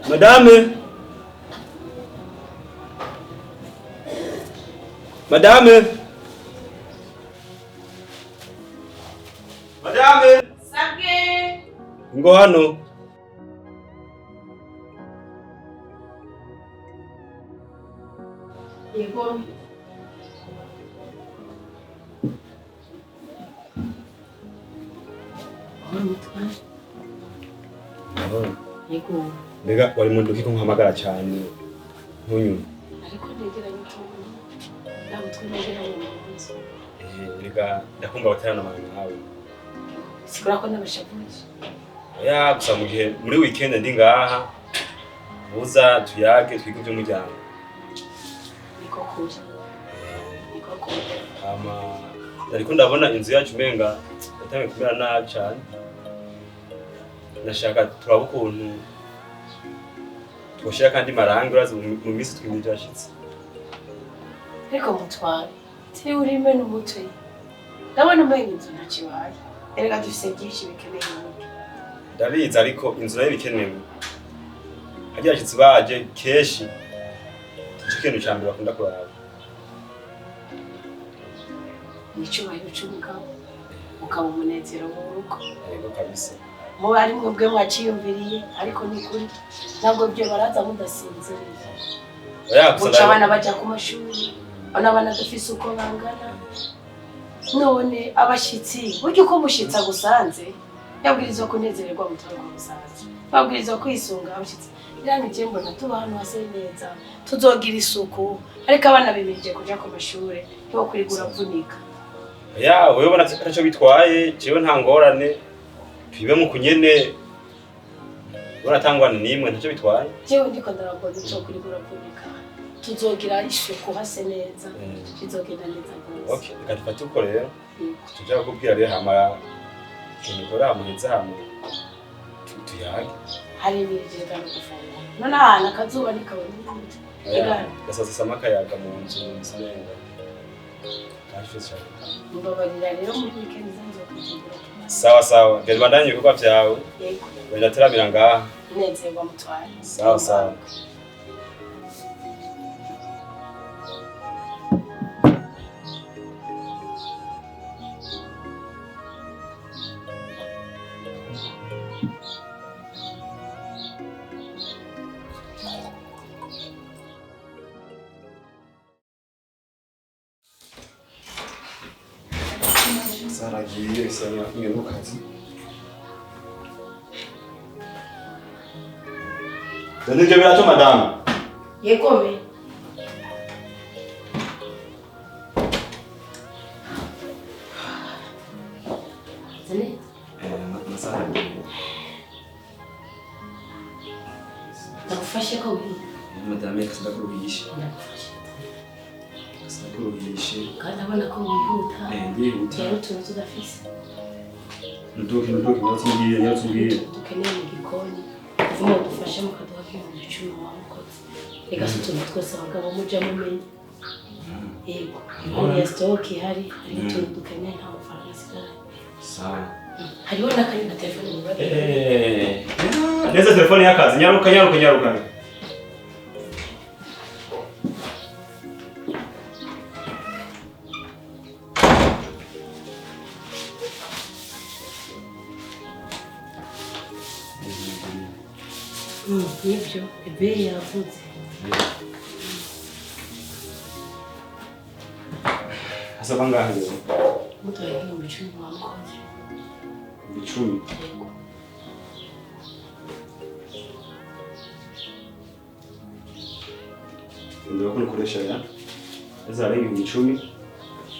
Madame. Madame. Madame. Sabwe. Ngo hano. Yego. Yego. Mbega wari mu nduki ko nkuhamagara cyane ntunyuma. Ariko ntegeranye cyane. Ntabwo twemeranye mu nzu. Mbega ndakumva batarana amahanga nawe. Sigura ko nabashavuye. Ya gusa mu gihe muri weekend ndi ngaha buza tuyage twige by'umuryango. Niko kuje. Niko kuje. Ariko ndabona inzu yacu menga yatangiye kumera nabi cyane. Nashaka turaba ukuntu twoshira kandi marangi urazi mu minsi twimije yashitse. Ariko mutwara tiri urime n'umutwe. Ndabona umenye inzu ntakibaye. Erega dufise byinshi bikeneye n'umutwe. Ndabizi ariko inzu nayo bikenewe. Hagiye yashitse baje keshi. Ico kintu cyambere bakunda kuraba. Icyubahiro cy'umugabo ukaba umunezero mu rugo. Yego kabisa. Mu bari mwebwe mwaciyumviriye ariko ni kuri ntabwo byo baraza mudasinziriye. Guca abana bajya ku mashuri, abana dufise uko bangana. None abashitsi buryo uko mushitsa gusanze yabwirizwa kunezererwa mutwara gusanze. Babwirizwa kwisunga abashitsi. Irangi mbona tuba hano hase neza. Tuzogira isuku ariko abana bimirije kuja ku mashuri yo kurigura vunika. Ya wewe bona cyo bitwaye jewe nta ngorane. Twibe mu kunyene uratangwana nimwe ntacyo bitwaye. Jewe ndiko ndarabona cyo kurigura vunika. Tuzogira isuku hase neza. Bizogenda neza rwose. Okay, reka dufate uko rero. Tujya kukubwira rero hama kinigora muheza hama tuyage. Hari ibirije kandi gufungura. None hana kazuba nikabona. Ega gasasa samaka yaga mu nzu nsenga. Kashusha. Mbabarira rero muri weekend zanzo kujibura. Sawa sawa, gari bandanye ibikorwa byawe. Yego. Wenda teramira ngaha. Nezerwa mutware. Sawa sawa. Saragiye isanya ingerukazi. Dani je biracho madame. Yekome. Dani. Masara. Nakufashe ko wini. Madame kasida kuruhisha. Kuruhisha. Kandi abona ko wihuta. Ndihuta. Rero tuntu tudafise. Ndoki yatsumbiriye. Dukeneye mu gikoni. Vuba dufashe mu kaduha k'ibihumbi 10 wamukoze. Reka tuntu twose abagabo muja mumenye. Yego. Muri stock hari tuntu dukeneye nta mafaranga sigara. Sawa. Hariho nakandi na telefone mu bari. Neza telefone y'akazi nyaruka. Nibyo, ebe yavuze. Asaba ngaha rero. Mutwaye ibihumbi 10 wamukoze. 10. Yego. Ndio ko nukoresha ya. Ezarenga 10.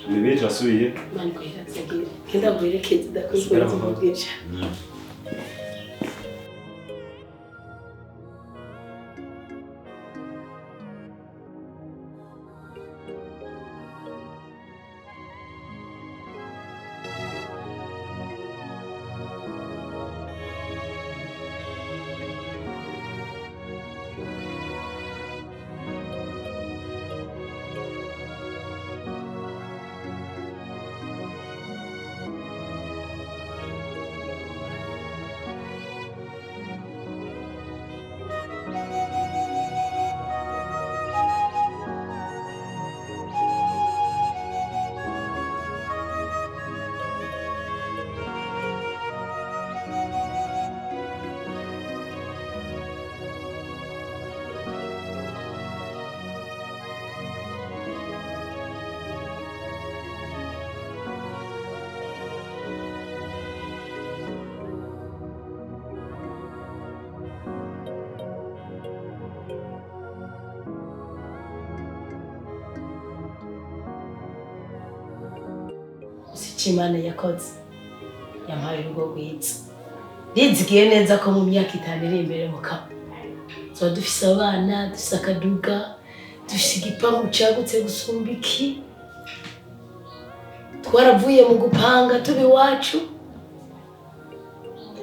Nibe turasubiye. Mani kwihetse kenda guherekeza dakozwe mu bwinshi. Imana yakoze yampaye urugo rwiza rizigiye neza ko mu myaka 5 iri imbere mukaba so dufise abana dufise akaduga dufise igipangu cyagutse gusumba iki twaravuye mu gupanga tubi wacu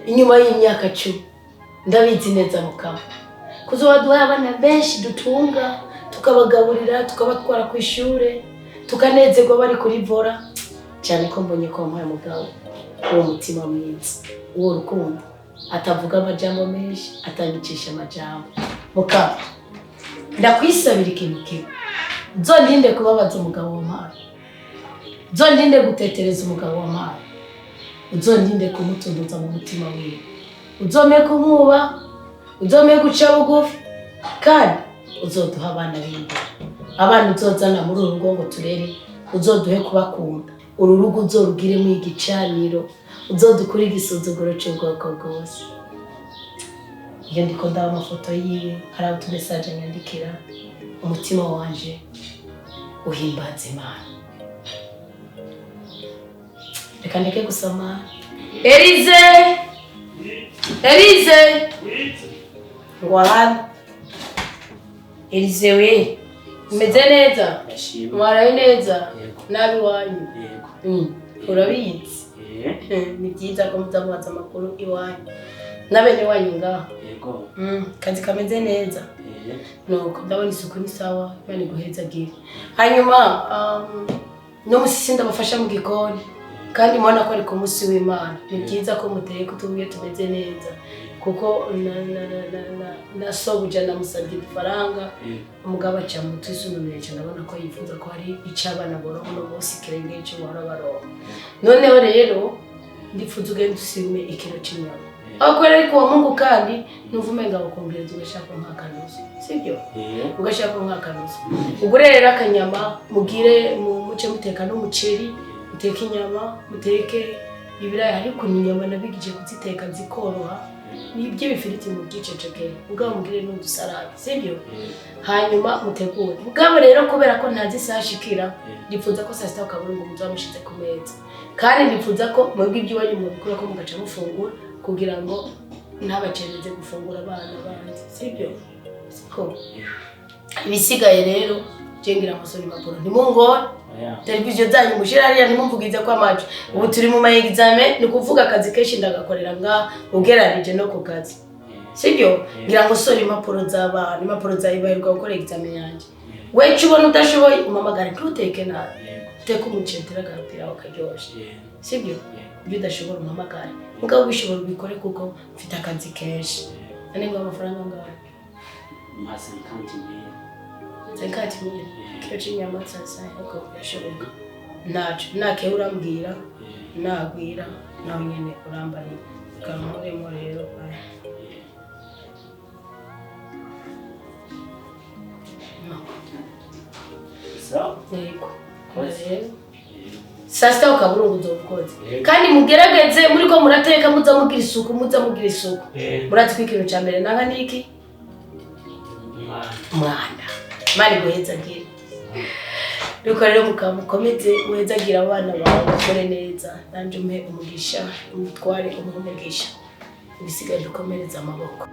inyuma y'imyaka 10 ndabizi neza mukaba kuzobaduha abana benshi dutunga tukabagaburira tukabatwara ku ishure tukanezerwa bari kuri vora cyane ko mbonye ko mpaye mugabo uwo mutima mwiza uwo rukundo atavuga amajambo menshi atanyicisha amajambo mukaba ndakwisabira ikintu kimwe nzondinde kubabaza umugabo wampaye nzondinde gutetereza umugabo wampaye nzondinde kumutunduza mu mutima wiwe uzome kumwuba uzome guca bugufi kandi uzoduha abana b'indi abana uzozana muri uru rugo ngo turere uzoduhe kubakunda uru rugo uzorugiremo igicaniro uzodukura igisuzuguro cy'ubwoko bwose iyo ndiko ndaba amafoto yiwe hari utumesaje nyandikira umutima wanje uhimbaza Imana reka ndeke gusoma Elize ngwahana Elize we umeze neza mwaraye neza nabi wanyu urabizi ni byiza ko mutamubaza amakuru iwanyu nabene wanyu ngaho kazi kameze neza nuko ndabona isuku ni sawa Imana iguhezagire hanyuma no musisinda bafasha mu gikoni kandi mwana ko ari ku munsi w'Imana ni byiza ko muteye kutubuye tumeze neza kuko na sobuja namusabye ifaranga umugabo aca mu twisunumire cyane ndabona ko yifuza ko hari icabana borongo no munsi kirenge cyo bahora barongo noneho rero ndifuza ugende usime ikiro cy'inyama akorera ariko wa Mungu kandi nuvumenga ukongereza ugashaka nk'akanusu sibyo ugashaka nk'akanusu ugurerera akanyama mugire muce muteka n'umuceri muteke inyama muteke ibiraya ariko ni inyama nabigije kuziteka zikoroha nibyo bifiriti mu giceceke ubwo mugire n'udusarade sibyo hanyuma mutegure ubwo rero kubera ko ntazi sashikira ndifuza ko saa sita ukabura ngo muzamushize ku meza kandi ndifuza ko mwebwe iby'iwanyu mubikora ko mugaca mufungura kugira ngo ntabacereze gufungura abana bandi sibyo siko ibisigaye rero jengira amasoni impapuro ntimungore televiziyo zanyu mushira hariya ntimumvugize ko amacu ubu turi mu examen ni kuvuga akazi kenshi ndagakorera nga ugeranije no ku kazi sibyo ngira ngo sori impapuro z'abana impapuro zayibarirwa gukora examen yanjye we cubona udashoboye umamagara ntuteke nabi teka umucetera gapira wakaryoshe sibyo ibyo udashobora umamagara mugabo ubishobora ubikore kuko mfite akazi kenshi nane ngo amafaranga ngaho masa kanti Zekati mwe kyo chinyama sasa uko yashoboka naco nake urambwira nagwira nawe nyene urambari kamure mo rero so yego rero sasa ukaburungu uzokoze kandi mugerageze muri ko murateka muza mugira isuku muratwika ikintu cyambere nanga niki mwana mari guhezagira Ruko rero mukamukomeze muhezagira abana bawe bakore neza nanje umpe umugisha umutware umugisha ibisigaye dukomereza amaboko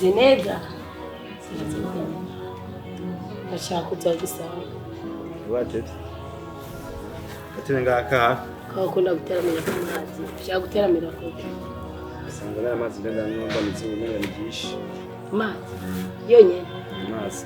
meze neza ndashaka kuza gusanga watete gatebe ngaka kakunda guteramira ku mazi ushaka guteramira ku usanga ari amazi ndenda numva nizuba nene byinshi amazi yonyene amazi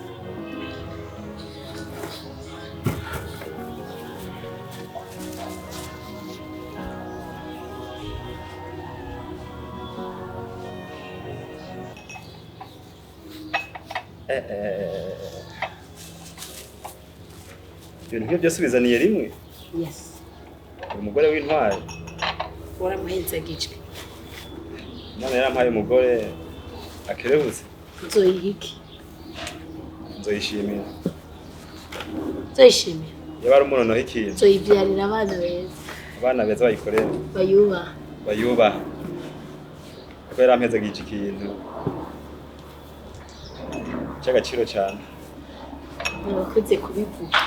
ibintu nk'ibyo byose bizaniye rimwe yes umugore w'intwari waramuhenze gicwe Imana yarampaye umugore akerebutse nzoyihiki nzoyishimira nzoyishimira yaba ari umunonoho ikintu nzoyibyarira abana beza bayikorera bayubaha kuko yarampeze gica ikintu cy'agaciro cyane ntibakunze kubivuga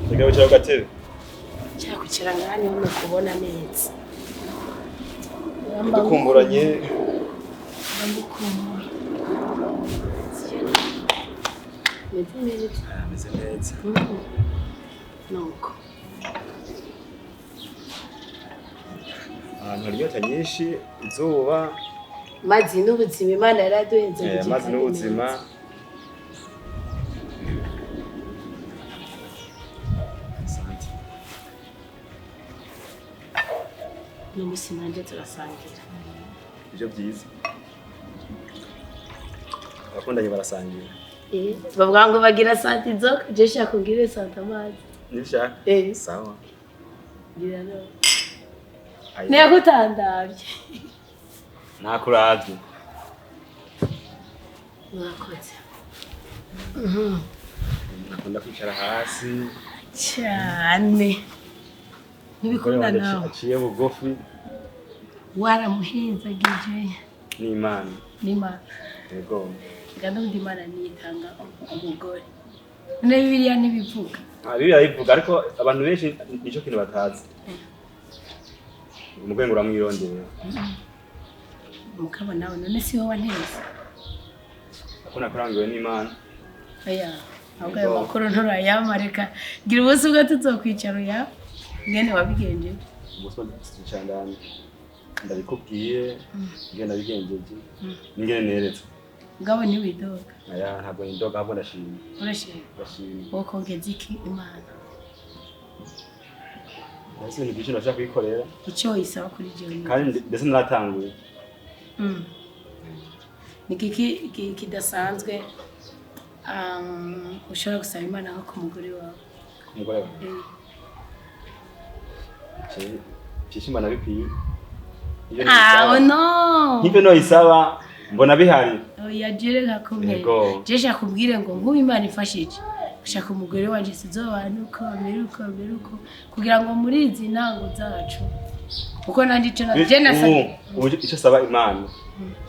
reka wicara ku gatebe cyakwicara ngaha niho mukubona neza dukumburanye meze neza nuko ahantu hari inyota nyinshi izuba mazi n'ubuzima Imana yaraduhenze amazi n'ubuzima n'umusi nanje turasangira ibyo byiza abakundanye barasangira bavuga ngo bagira santa inzoga je shaka ungire santa amazi nibishaka sawa ngira no niyagutandavye ntakuravye mwakoze nakunda kwicara hasi cyane ntibikunda nawe aciye bugufi waramuhezagije n'Imana yego kandi undi Imana niyitanga umugore ne Bibiliya ntibivuga Bibiliya bivuga ariko abantu benshi nico kintu batazi umugore ngo uramwirondera mukaba nawe none si wowe wanteze akona kurangiwe n'Imana aya ahubwo ayo makuru nturayamareka gira ubusi bwo tuzokwicara ya ngene wabigenje ubuswa cyandana ndabikubwiye ngene nabigenjeje ngene neretse ngabo ni widoga aya ntabwo indoga ahubwo ndashimye urashimye wokongeza iki Imana ese ni byinshi ndashaka kuyikorera icyo isaba kuri jewe kandi ndetse naratanguye ni kiki kidasanzwe ushobora gusaba Imana nko ku mugore wawe umugore wawe Chishimba na bikwiye. No. Nk'ibyo no isaba mbona bihari. Oya jere gakomeye. Jesha kubwire ngo nk'ubu Imana ifashije. Ushaka umugore wanje sizobanuka beruko kugira ngo muri izi ntango zacu. Uko nandi cyo je nasabye. Icyo saba Imana.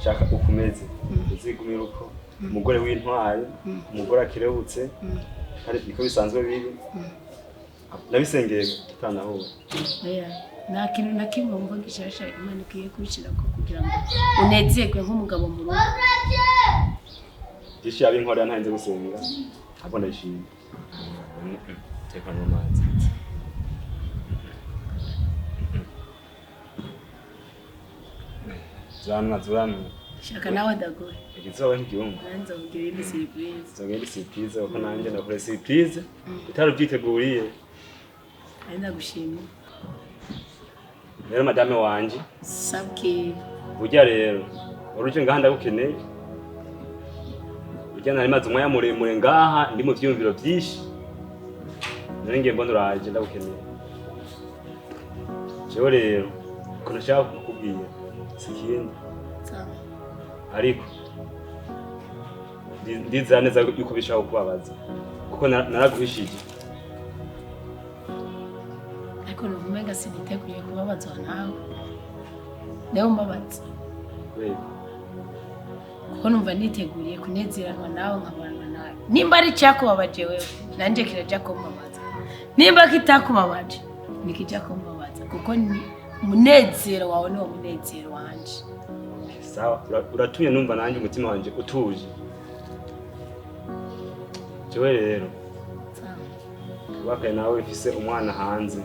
Shaka ukumeze. Uzigumira uko umugore w'intwari, umugore akirebutse. Kandi biko bisanzwe biri. Nabisengeye tutanahuwe. Oya. Nta kintu na kimwe wumva gishasha Imana igiye kubishira ko kugira ngo unezerwe nk'umugabo mu rugo. Gishi abinkorera ntanze gusenga. Abo ndashimye. Teka no mazi. Zana. Shaka nawe dagoye. Igizowe nk'igihungu. Nanze kugira ibi surprise. Zongera surprise uko nanjye nakore surprise. Utari byiteguriye. Ari ndagushimye. Rero madame wanje. Sabki. Ujya rero. Uruje ngaha ndagukeneye. Ujya nari maze umwanya muremure ngaha ndi mu vyumviro byinshi. Nari ngiye mbona uraje ndagukeneye. Jewe rero ko nashaka kukubwira sikindi. Ariko ndizera neza yuko bishaka kubabaza kuko naraguhishije. Ariko numega siniteguye kubabazwa nawe. Leo mbabaza. Kuko numva niteguriye kunezeranwa nawe nkabanwa nawe. Nimba ari cyakubabaje wewe nanje kirajya kumbabaza. Nimba kitakubabaje nikijya kumbabaza kuko umunezero wawe niwo munezero wanje. Sawa, uratumye numva nanjye umutima wanje utuje. Jewe rero, wakaye nawe ufise umwana hanze.